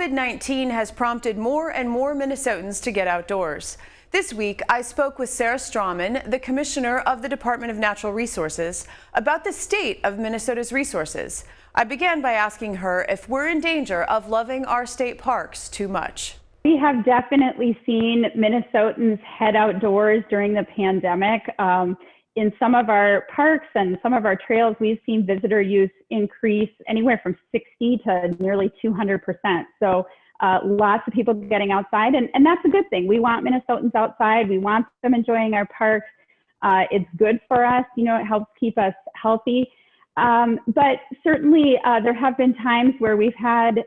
COVID-19 has prompted more and more Minnesotans to get outdoors. This week, I spoke with Sarah Strommen, the Commissioner of the Department of Natural Resources, about the state of Minnesota's resources. I began by asking her if we're in danger of loving our state parks too much. We have definitely seen Minnesotans head outdoors during the pandemic. In some of our parks and some of our trails, we've seen visitor use increase anywhere from 60 to nearly 200%. So lots of people getting outside, and that's a good thing. We want Minnesotans outside. We want them enjoying our parks. It's good for us. You know, it helps keep us healthy. But certainly there have been times where we've had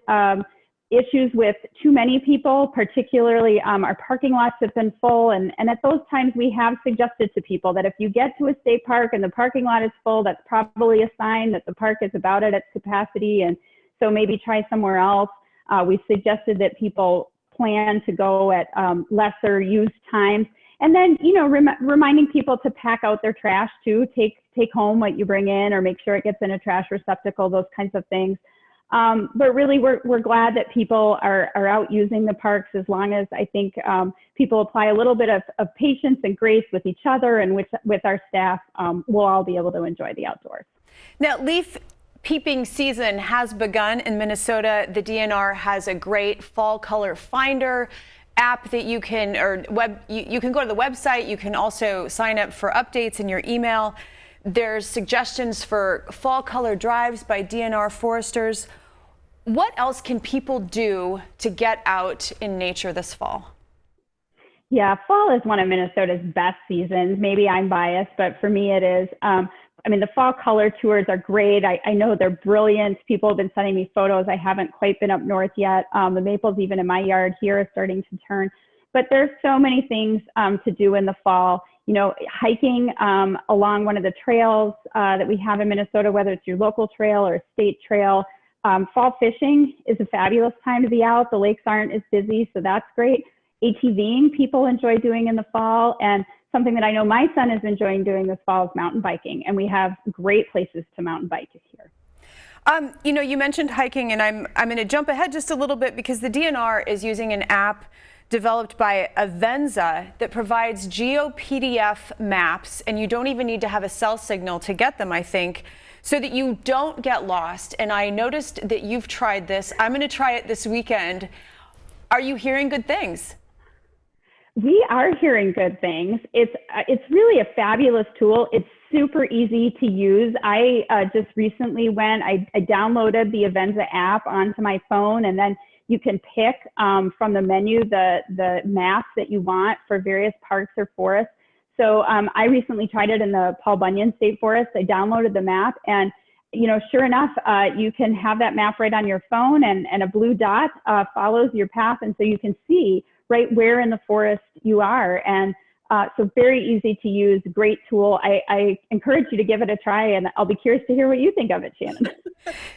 issues with too many people, particularly our parking lots have been full. And at those times we have suggested to people that if you get to a state park and the parking lot is full, that's probably a sign that the park is about at its capacity. And so maybe try somewhere else. We've suggested that people plan to go at lesser used times. And then, you know, reminding people to pack out their trash too, take home what you bring in, or make sure it gets in a trash receptacle, those kinds of things. But really, we're glad that people are out using the parks, as long as I think people apply a little bit of patience and grace with each other and with our staff, we'll all be able to enjoy the outdoors. Now, leaf peeping season has begun in Minnesota. The DNR has a great fall color finder app that you can, you can go to the website. You can also sign up for updates in your email. There's suggestions for fall color drives by DNR foresters. What else can people do to get out in nature this fall? Yeah, fall is one of Minnesota's best seasons. Maybe I'm biased, but for me it is. I mean, the fall color tours are great. I know they're brilliant. People have been sending me photos. I haven't quite been up north yet. The maples even in my yard here are starting to turn. But there's so many things to do in the fall. You know, hiking along one of the trails that we have in Minnesota, whether it's your local trail or a state trail. Fall fishing is a fabulous time to be out. The lakes aren't as busy, so that's great. ATVing, people enjoy doing in the fall. And something that I know my son is enjoying doing this fall is mountain biking. And we have great places to mountain bike here. You know, you mentioned hiking, and I'm going to jump ahead just a little bit, because the DNR is using an app developed by Avenza that provides GeoPDF maps, and you don't even need to have a cell signal to get them, I think, so that you don't get lost. And I noticed that you've tried this. I'm going to try it this weekend. Are you hearing good things? We are hearing good things. It's really a fabulous tool. It's super easy to use. I just recently I downloaded the Avenza app onto my phone, and then you can pick from the menu the maps that you want for various parks or forests. So I recently tried it in the Paul Bunyan State Forest. I downloaded the map, and you know, sure enough, you can have that map right on your phone, and a blue dot follows your path, and so you can see right where in the forest you are. And so very easy to use, great tool. I encourage you to give it a try, and I'll be curious to hear what you think of it, Shannon.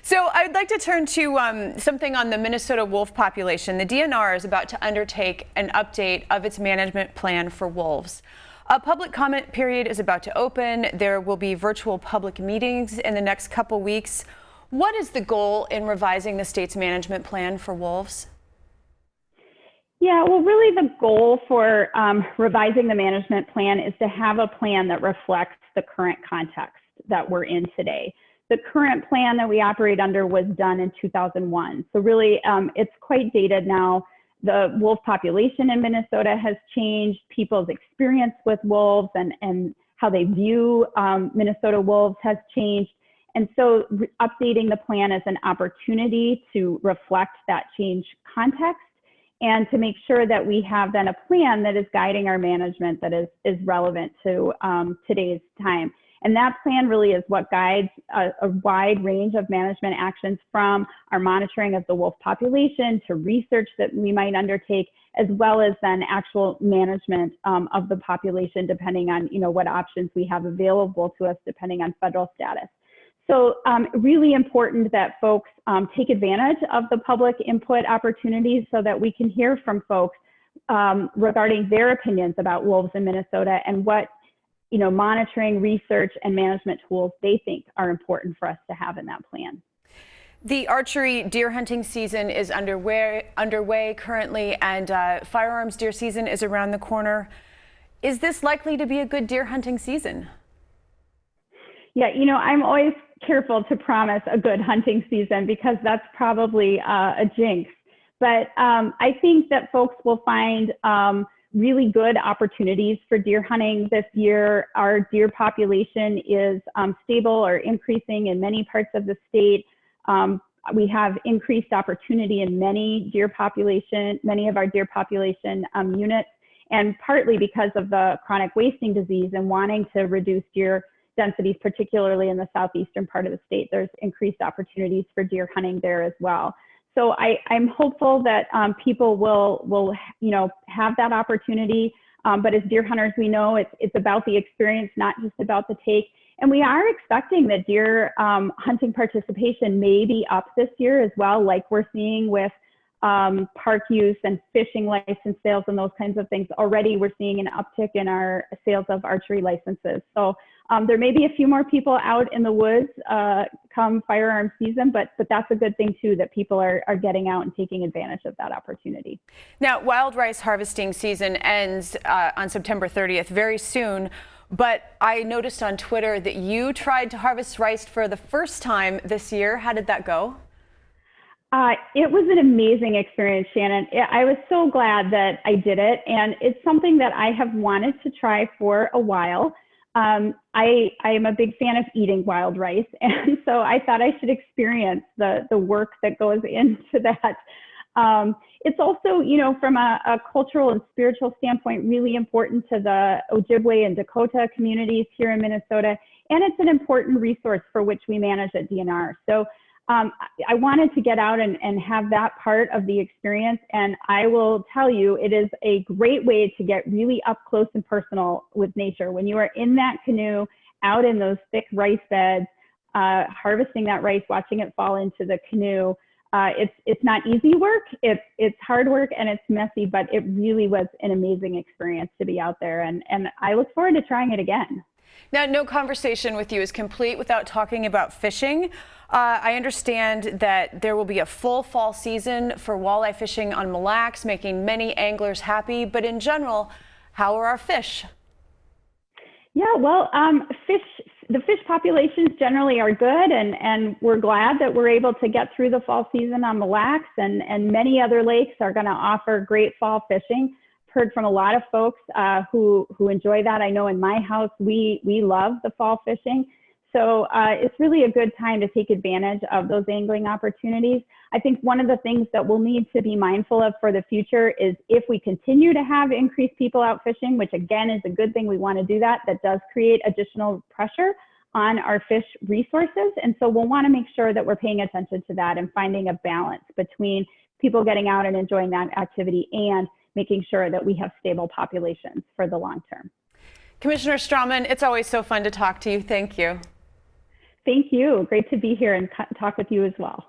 So I'd like to turn to something on the Minnesota wolf population. The DNR is about to undertake an update of its management plan for wolves. A public comment period is about to open. There will be virtual public meetings in the next couple weeks. What is the goal in revising the state's management plan for wolves? Yeah, well, really the goal for revising the management plan is to have a plan that reflects the current context that we're in today. The current plan that we operate under was done in 2001. So really, it's quite dated now. The wolf population in Minnesota has changed. People's experience with wolves and how they view Minnesota wolves has changed. And so updating the plan is an opportunity to reflect that change context, and to make sure that we have then a plan that is guiding our management that is relevant to today's time. And that plan really is what guides a wide range of management actions, from our monitoring of the wolf population to research that we might undertake, as well as then actual management of the population, depending on, you know, what options we have available to us, depending on federal status. So really important that folks take advantage of the public input opportunities so that we can hear from folks regarding their opinions about wolves in Minnesota and what, you know, monitoring, research, and management tools they think are important for us to have in that plan. The archery deer hunting season is underway currently, and firearms deer season is around the corner. Is this likely to be a good deer hunting season? Yeah, I'm always careful to promise a good hunting season because that's probably a jinx. But I think that folks will find really good opportunities for deer hunting this year. Our deer population is stable or increasing in many parts of the state. We have increased opportunity in many of our deer population units, and partly because of the chronic wasting disease and wanting to reduce deer densities, particularly in the southeastern part of the state. There's increased opportunities for deer hunting there as well. So I'm hopeful that people will have that opportunity. But as deer hunters, we know it's about the experience, not just about the take. And we are expecting that deer hunting participation may be up this year as well, like we're seeing with park use and fishing license sales and those kinds of things. Already we're seeing an uptick in our sales of archery licenses. So there may be a few more people out in the woods come firearm season, but that's a good thing too, that people are getting out and taking advantage of that opportunity. Now, wild rice harvesting season ends on September 30th, very soon. But I noticed on Twitter that you tried to harvest rice for the first time this year. How did that go? It was an amazing experience, Shannon. I was so glad that I did it, and it's something that I have wanted to try for a while. I am a big fan of eating wild rice, and so I thought I should experience the work that goes into that. It's also, from a cultural and spiritual standpoint, really important to the Ojibwe and Dakota communities here in Minnesota, and it's an important resource for which we manage at DNR. So I wanted to get out and have that part of the experience, and I will tell you, it is a great way to get really up close and personal with nature. When you are in that canoe, out in those thick rice beds, harvesting that rice, watching it fall into the canoe, it's not easy work. It's hard work and it's messy, but it really was an amazing experience to be out there, and I look forward to trying it again. Now, no conversation with you is complete without talking about fishing. I understand that there will be a full fall season for walleye fishing on Mille Lacs, making many anglers happy. But in general, how are our fish? Yeah, well, the fish populations generally are good, and we're glad that we're able to get through the fall season on Mille Lacs, and many other lakes are going to offer great fall fishing. Heard from a lot of folks who enjoy that. I know in my house we love the fall fishing, so it's really a good time to take advantage of those angling opportunities. I think one of the things that we'll need to be mindful of for the future is if we continue to have increased people out fishing, which again is a good thing, we want to do that does create additional pressure on our fish resources, and so we'll want to make sure that we're paying attention to that and finding a balance between people getting out and enjoying that activity and making sure that we have stable populations for the long term. Commissioner Strommen, it's always so fun to talk to you. Thank you. Thank you. Great to be here and talk with you as well.